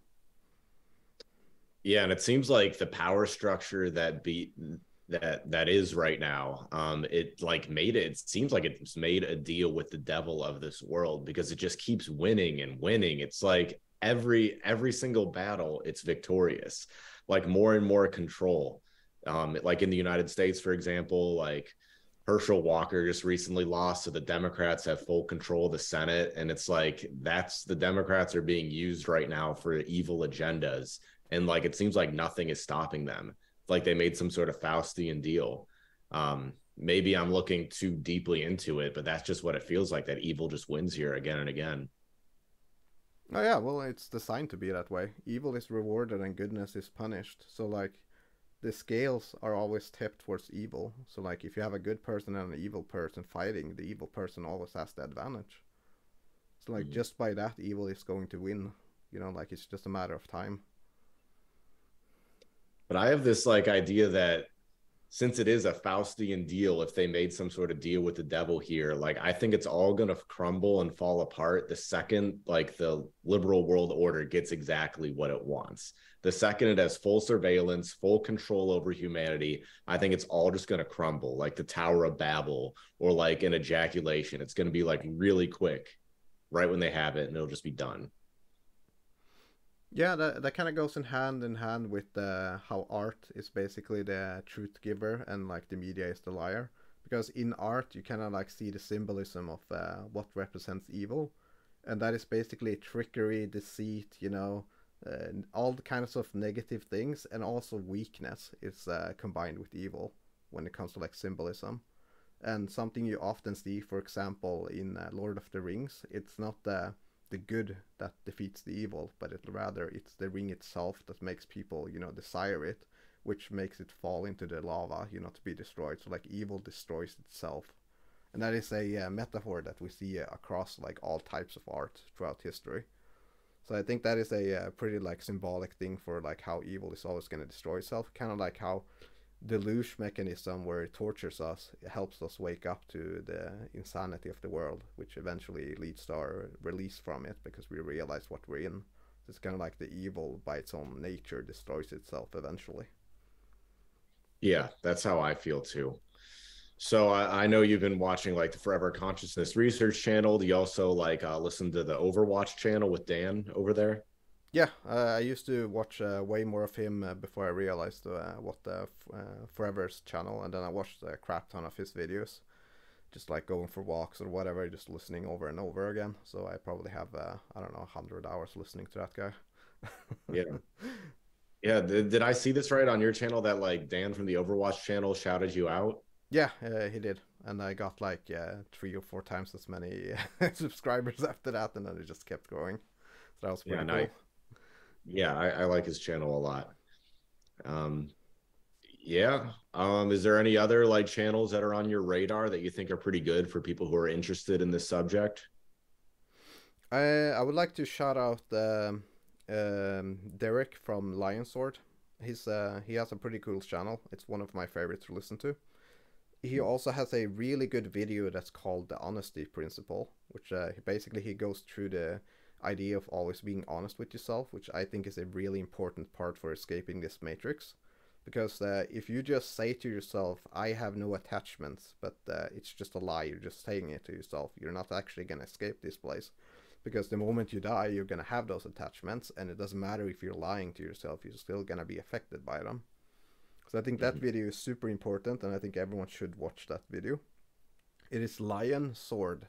Yeah, and it seems like the power structure that is right now, it like made it. It seems like it's made a deal with the devil of this world because it just keeps winning and winning. It's like every single battle, it's victorious. Like more and more control. Like in the United States, for example, like Herschel Walker just recently lost, so the Democrats have full control of the Senate, and it's like that's the Democrats are being used right now for evil agendas, and like it seems like nothing is stopping them. Like they made some sort of Faustian deal. Maybe I'm looking too deeply into it, but that's just what it feels like. That evil just wins here again and again. Oh yeah, well it's designed to be that way. Evil is rewarded and goodness is punished. So like the scales are always tipped towards evil. So like if you have a good person and an evil person fighting, the evil person always has the advantage. So like Mm. just by that, evil is going to win. You know, like it's just a matter of time. But I have this like idea that since it is a Faustian deal, if they made some sort of deal with the devil here, like I think it's all going to crumble and fall apart the second like the liberal world order gets exactly what it wants. The second it has full surveillance, full control over humanity, I think it's all just going to crumble like the Tower of Babel or like an ejaculation. It's going to be like really quick right when they have it and it'll just be done. Yeah, that kind of goes in hand with how art is basically the truth giver and like the media is the liar. Because in art, you kind of like see the symbolism of what represents evil, and that is basically trickery, deceit, you know, all the kinds of negative things, and also weakness is combined with evil when it comes to like symbolism. And something you often see, for example, in Lord of the Rings, it's not the good that defeats the evil, but rather it's the ring itself that makes people, you know, desire it, which makes it fall into the lava, you know, to be destroyed. So like evil destroys itself, and that is a metaphor that we see across like all types of art throughout history. So I think that is a pretty like symbolic thing for like how evil is always going to destroy itself, kind of like how deluge mechanism where it tortures us, it helps us wake up to the insanity of the world, which eventually leads to our release from it because we realize what we're in. It's kind of like the evil by its own nature destroys itself eventually. Yeah, that's how I feel too. So I know you've been watching like the Forever Consciousness Research channel. Do you also like listen to the Overwatch channel with Dan over there? Yeah, I used to watch way more of him before I realized what the Forever's channel, and then I watched a crap ton of his videos, just like going for walks or whatever, just listening over and over again. So I probably have I don't know 100 hours listening to that guy. Yeah. Yeah. Did I see this right on your channel that like Dan from the Overwatch channel shouted you out? Yeah, he did, and I got like 3 or 4 times as many subscribers after that, and then it just kept growing. So that was Yeah, pretty nice. cool. Yeah, I like his channel a lot. Um, yeah. Is there any other like channels that are on your radar that you think are pretty good for people who are interested in this subject? I would like to shout out Derek from LionSword. He has a pretty cool channel. It's one of my favorites to listen to. He also has a really good video that's called the honesty principle, which basically he goes through the idea of always being honest with yourself, which I think is a really important part for escaping this matrix. Because if you just say to yourself, I have no attachments, but it's just a lie, you're just saying it to yourself, you're not actually going to escape this place. Because the moment you die, you're going to have those attachments, and it doesn't matter if you're lying to yourself, you're still going to be affected by them. So I think that video is super important, and I think everyone should watch that video. It is LionSword,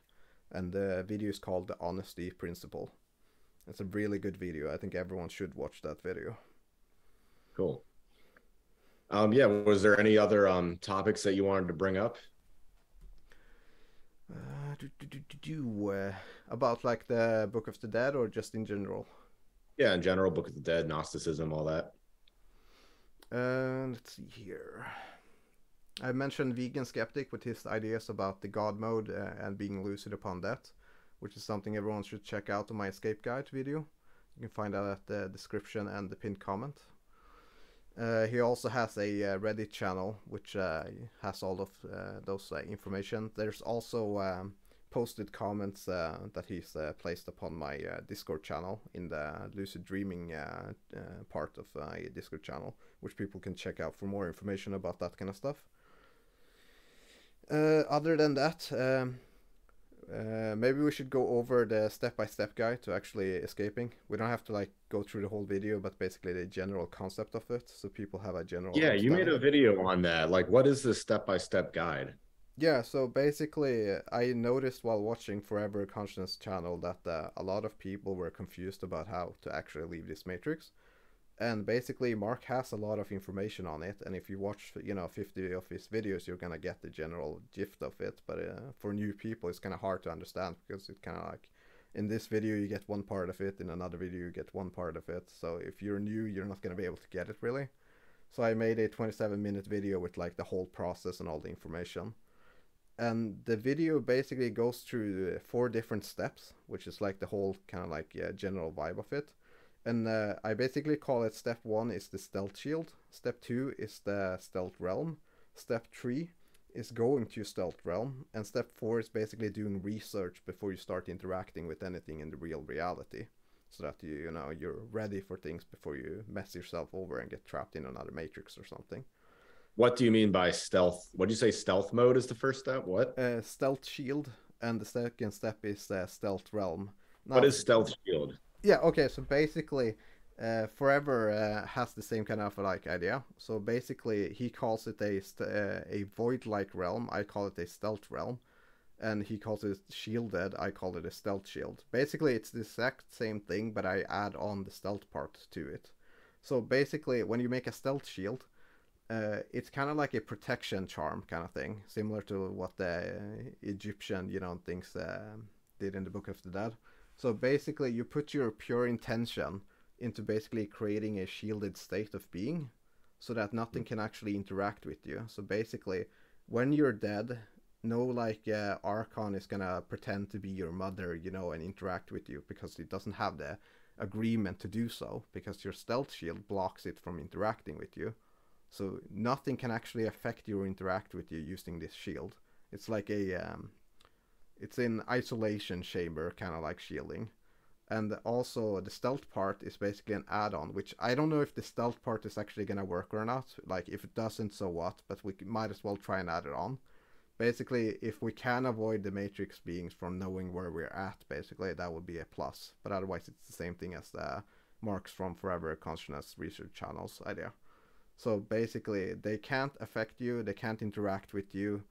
and the video is called The Honesty Principle. It's a really good video. I think everyone should watch that video. Cool. Yeah, was there any other topics that you wanted to bring up? About like the Book of the Dead, or just in general? Yeah, in general, Book of the Dead, Gnosticism, all that. Let's see here. I mentioned TheVeganSkeptic with his ideas about the God mode and being lucid upon death, which is something everyone should check out on my escape guide video. You can find that at the description and the pinned comment. He also has a Reddit channel which has all of those information. There's also posted comments that he's placed upon my Discord channel in the lucid dreaming part of my Discord channel, which people can check out for more information about that kind of stuff. Other than that, maybe we should go over the step-by-step guide to actually escaping. We don't have to like go through the whole video, but basically the general concept of it, so people have a general Yeah, you made a video on that. Like, what is the step-by-step guide? Yeah, so basically I noticed while watching Forever Consciousness channel that a lot of people were confused about how to actually leave this matrix. And basically Mark has a lot of information on it, and if you watch 50 of his videos, you're gonna get the general gist of it. But for new people, it's kind of hard to understand, because it kind of like, in this video you get one part of it, in another video you get one part of it. So if you're new, you're not gonna be able to get it really. So I made a 27-minute video with like the whole process and all the information. And the video basically goes through 4 different steps, which is like the whole kind of like general vibe of it. And I basically call it step 1 is the stealth shield, step 2 is the stealth realm, step 3 is going to stealth realm, and step 4 is basically doing research before you start interacting with anything in the real reality, so that you're ready for things before you mess yourself over and get trapped in another matrix or something. What do you mean by stealth? What did you say? Stealth mode is the first step? What? Stealth shield, and the second step is stealth realm. Now, what is stealth shield? Yeah, okay, so basically Forever has the same kind of like idea. So basically he calls it a void-like realm, I call it a stealth realm, and he calls it shielded, I call it a stealth shield. Basically it's the exact same thing, but I add on the stealth part to it. So basically when you make a stealth shield, it's kind of like a protection charm kind of thing, similar to what the Egyptian things did in the Book of the Dead. So basically you put your pure intention into basically creating a shielded state of being, so that nothing can actually interact with you. So basically when you're dead, no like Archon is gonna pretend to be your mother, and interact with you, because it doesn't have the agreement to do so, because your stealth shield blocks it from interacting with you. So nothing can actually affect you or interact with you using this shield. It's like it's in isolation chamber, kind of like shielding. And also the stealth part is basically an add-on, which I don't know if the stealth part is actually gonna work or not. Like if it doesn't, so what, but we might as well try and add it on. Basically, if we can avoid the matrix beings from knowing where we're at, basically that would be a plus. But otherwise it's the same thing as the Marks from Forever Consciousness research channel's idea. So basically they can't affect you, they can't interact with you,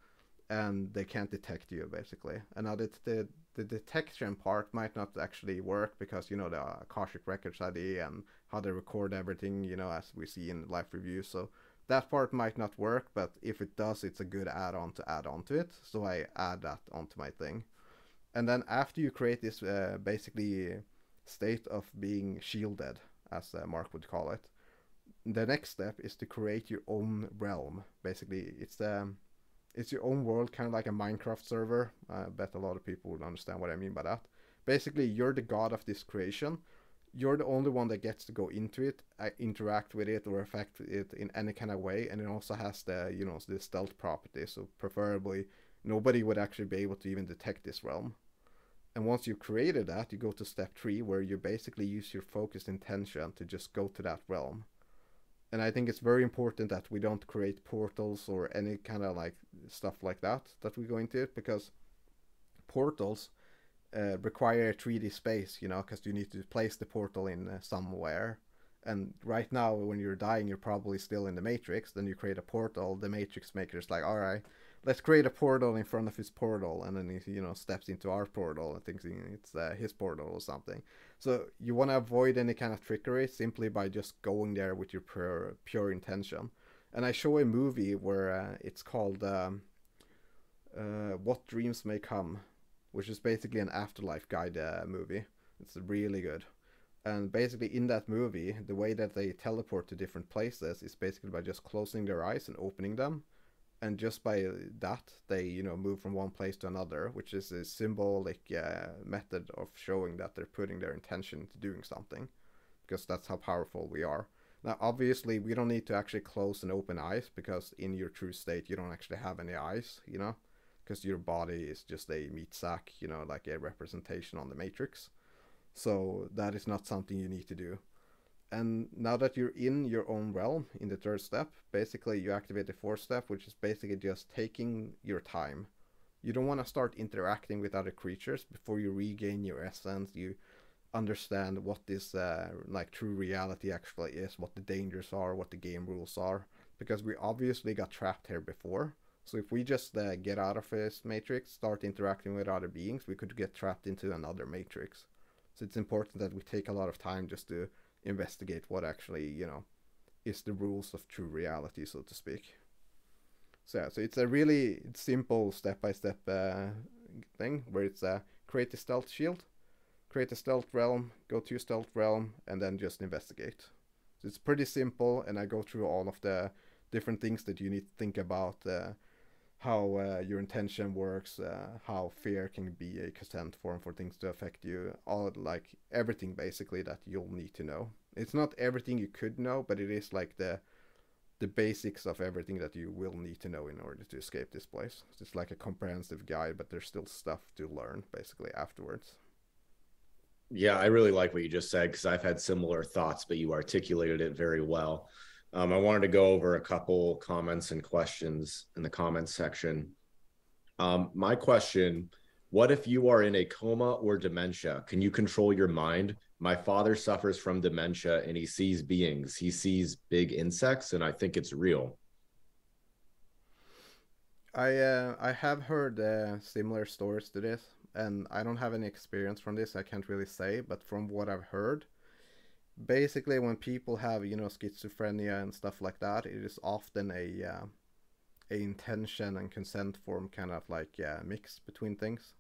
and they can't detect you basically. And now the detection part might not actually work, because the Akashic Records ID and how they record everything, as we see in live reviews. So that part might not work, but if it does, it's a good add-on to add on to it. So I add that onto my thing. And then after you create this basically state of being shielded, as Mark would call it, the next step is to create your own realm. Basically it's your own world, kind of like a Minecraft server. I bet a lot of people would understand what I mean by that. Basically you're the god of this creation, you're the only one that gets to go into it, interact with it or affect it in any kind of way. And it also has the the stealth property, so preferably nobody would actually be able to even detect this realm. And once you've created that, you go to step 3, where you basically use your focused intention to just go to that realm. And I think it's very important that we don't create portals or any kind of like stuff like that we go into it, because portals require a 3D space, you know, because you need to place the portal in somewhere. And right now, when you're dying, you're probably still in the Matrix. Then you create a portal. The Matrix maker's like, all right, let's create a portal in front of his portal, and then he, you know, steps into our portal and thinks it's his portal or something. So you want to avoid any kind of trickery simply by just going there with your pure intention. And I show a movie where it's called "What Dreams May Come," which is basically an afterlife guide movie. It's really good. And basically, in that movie, the way that they teleport to different places is basically by just closing their eyes and opening them. And just by that, they, you know, move from one place to another, which is a symbolic method of showing that they're putting their intention into doing something, because that's how powerful we are. Now, obviously, we don't need to actually close and open eyes, because in your true state, you don't actually have any eyes, you know, because your body is just a meat sack, you know, like a representation on the Matrix. So that is not something you need to do. And now that you're in your own realm in the third step, basically you activate the fourth step, which is basically just taking your time. You don't want to start interacting with other creatures before you regain your essence. You understand what this like true reality actually is, what the dangers are, what the game rules are, because we obviously got trapped here before. So if we just get out of this matrix, start interacting with other beings, we could get trapped into another matrix. So it's important that we take a lot of time just to investigate what actually, you know, is the rules of true reality, so to speak. So yeah, so it's a really simple step-by-step thing where it's create a stealth shield, create a stealth realm, go to your stealth realm, and then just investigate. So it's pretty simple, and I go through all of the different things that you need to think about, how your intention works, how fear can be a consent form for things to affect you, all like everything basically that you'll need to know. It's not everything you could know, but it is like the basics of everything that you will need to know in order to escape this place. It's like a comprehensive guide, but there's still stuff to learn basically afterwards. Yeah, I really like what you just said because I've had similar thoughts, but you articulated it very well. I wanted to go over a couple comments and questions in the comments section. My question, what if you are in a coma or dementia? Can you control your mind? My father suffers from dementia and he sees beings. He sees big insects, and I think it's real. I have heard similar stories to this, and I don't have any experience from this. I can't really say, but from what I've heard, basically when people have, you know, schizophrenia and stuff like that, it is often a intention and consent form kind of like mix between things.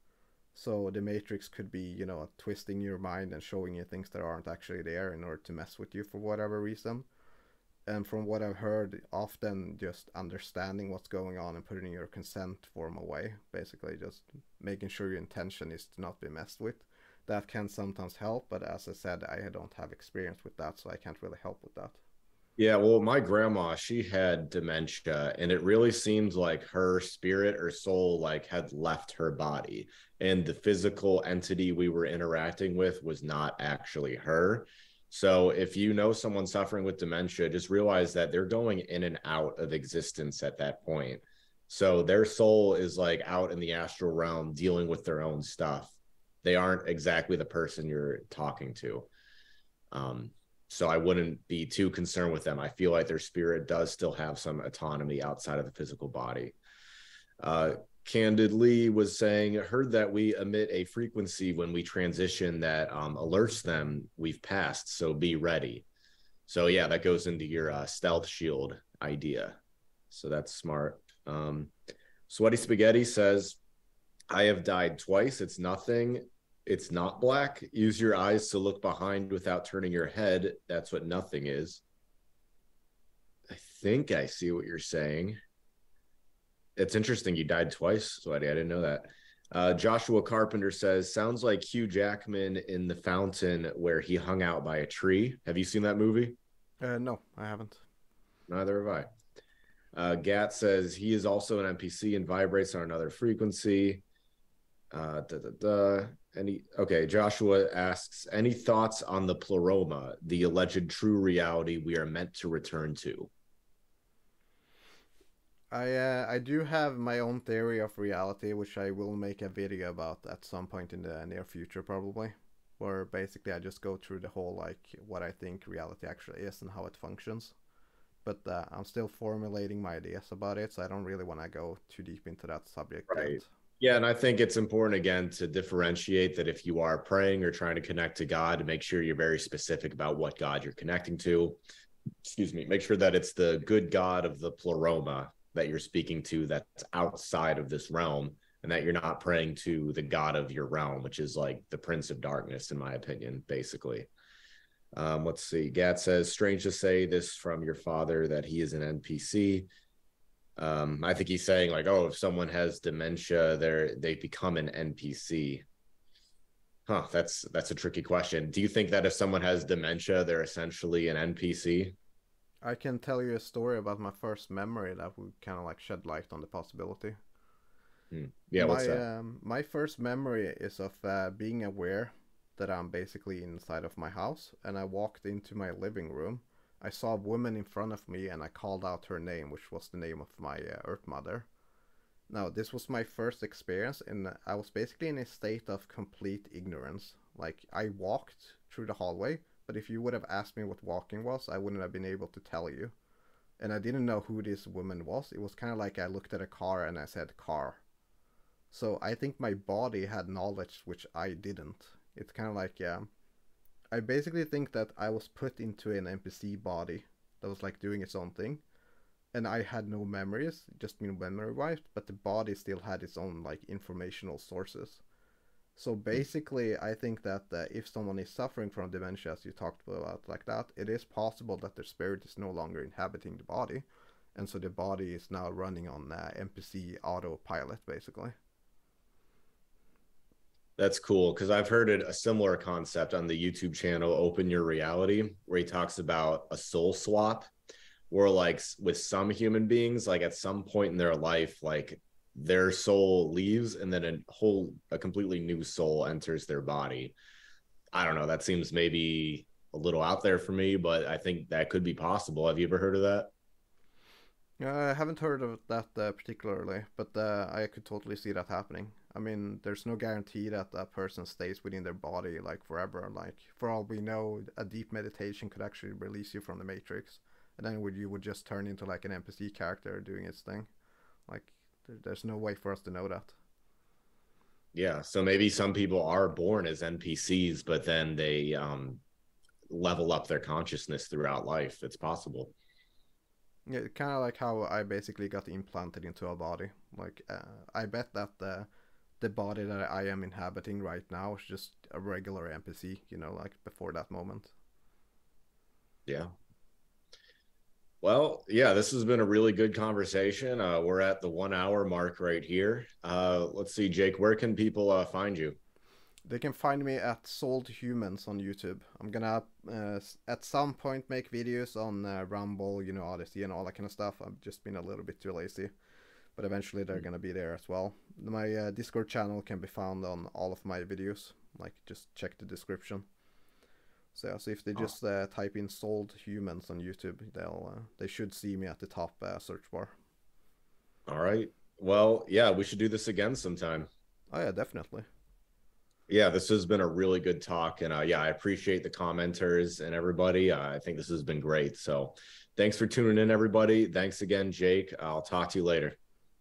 So the matrix could be, you know, twisting your mind and showing you things that aren't actually there in order to mess with you for whatever reason. And from what I've heard, often just understanding what's going on and putting your consent form away, basically just making sure your intention is to not be messed with. That can sometimes help, but as I said, I don't have experience with that, so I can't really help with that. Yeah, well, my grandma, she had dementia, and it really seemed like her spirit or soul like had left her body, and the physical entity we were interacting with was not actually her. So if you know someone suffering with dementia, just realize that they're going in and out of existence at that point. So their soul is like out in the astral realm dealing with their own stuff. They aren't exactly the person you're talking to. Um, so I wouldn't be too concerned with them. I feel like their spirit does still have some autonomy outside of the physical body. Uh, Candidly was saying, heard that we emit a frequency when we transition that alerts them we've passed. So be ready. So yeah, that goes into your stealth shield idea. So that's smart. Sweaty Spaghetti says, I have died twice. It's nothing. It's not black. Use your eyes to look behind without turning your head. That's what nothing is. I think I see what you're saying. It's interesting you died twice, Sweaty. I didn't know that. Joshua Carpenter says, sounds like Hugh Jackman in The Fountain where he hung out by a tree. Have you seen that movie? No, I haven't. Neither have I. Gat says he is also an NPC and vibrates on another frequency. Da, da, da. Okay, Joshua asks, any thoughts on the pleroma, the alleged true reality we are meant to return to? I do have my own theory of reality, which I will make a video about at some point in the near future, probably. Where basically I just go through the whole like what I think reality actually is and how it functions. But I'm still formulating my ideas about it, so I don't really want to go too deep into that subject yet. Right. Yeah, and I think it's important again to differentiate that if you are praying or trying to connect to God, to make sure you're very specific about what God you're connecting to. Excuse me. Make sure that it's the good God of the pleroma that you're speaking to that's outside of this realm, and that you're not praying to the God of your realm, which is like the Prince of Darkness, in my opinion, basically. Let's see. Gat says, strange to say this from your father that he is an NPC. I think he's saying like, oh, if someone has dementia, they become an NPC. Huh, that's a tricky question. Do you think that if someone has dementia, they're essentially an NPC? I can tell you a story about my first memory that would kind of like shed light on the possibility. Yeah, what's that? My first memory is of being aware that I'm basically inside of my house, and I walked into my living room. I saw a woman in front of me, and I called out her name, which was the name of my Earth Mother. Now, this was my first experience, and I was basically in a state of complete ignorance. Like, I walked through the hallway, but if you would have asked me what walking was, I wouldn't have been able to tell you. And I didn't know who this woman was. It was kind of like I looked at a car and I said car. So I think my body had knowledge which I didn't. It's kind of like, yeah. I basically think that I was put into an NPC body that was like doing its own thing. And I had no memories, just been memory wiped, but the body still had its own like informational sources. So basically, I think that if someone is suffering from dementia, as you talked about like that, it is possible that their spirit is no longer inhabiting the body, and so the body is now running on NPC autopilot, basically. That's cool because I've heard a similar concept on the YouTube channel Open Your Reality, where he talks about a soul swap, where like with some human beings, like at some point in their life, like their soul leaves and then a completely new soul enters their body. I don't know. That seems maybe a little out there for me, but I think that could be possible. Have you ever heard of that? I haven't heard of that particularly, but I could totally see that happening. I mean, there's no guarantee that that person stays within their body like forever. Like for all we know, a deep meditation could actually release you from the matrix, and then you would just turn into like an NPC character doing its thing. Like there's no way for us to know that. Yeah. So maybe some people are born as NPCs, but then they level up their consciousness throughout life. It's possible. Yeah, kind of like how I basically got implanted into a body. Like I bet that the body that I am inhabiting right now is just a regular NPC, you know, like before that moment. Yeah. Well, yeah, this has been a really good conversation. We're at the 1 hour mark right here. Let's see, Jake, where can people find you? They can find me at Sold Humans on YouTube. I'm gonna at some point make videos on Rumble, you know, Odyssey and all that kind of stuff. I've just been a little bit too lazy, but eventually they're gonna be there as well. My Discord channel can be found on all of my videos. Like, just check the description. So, yeah, so if they just type in "Sold Humans" on YouTube, they should see me at the top search bar. All right. Well, yeah, we should do this again sometime. Oh yeah, definitely. Yeah, this has been a really good talk. And yeah, I appreciate the commenters and everybody. I think this has been great. So thanks for tuning in, everybody. Thanks again, Jake. I'll talk to you later.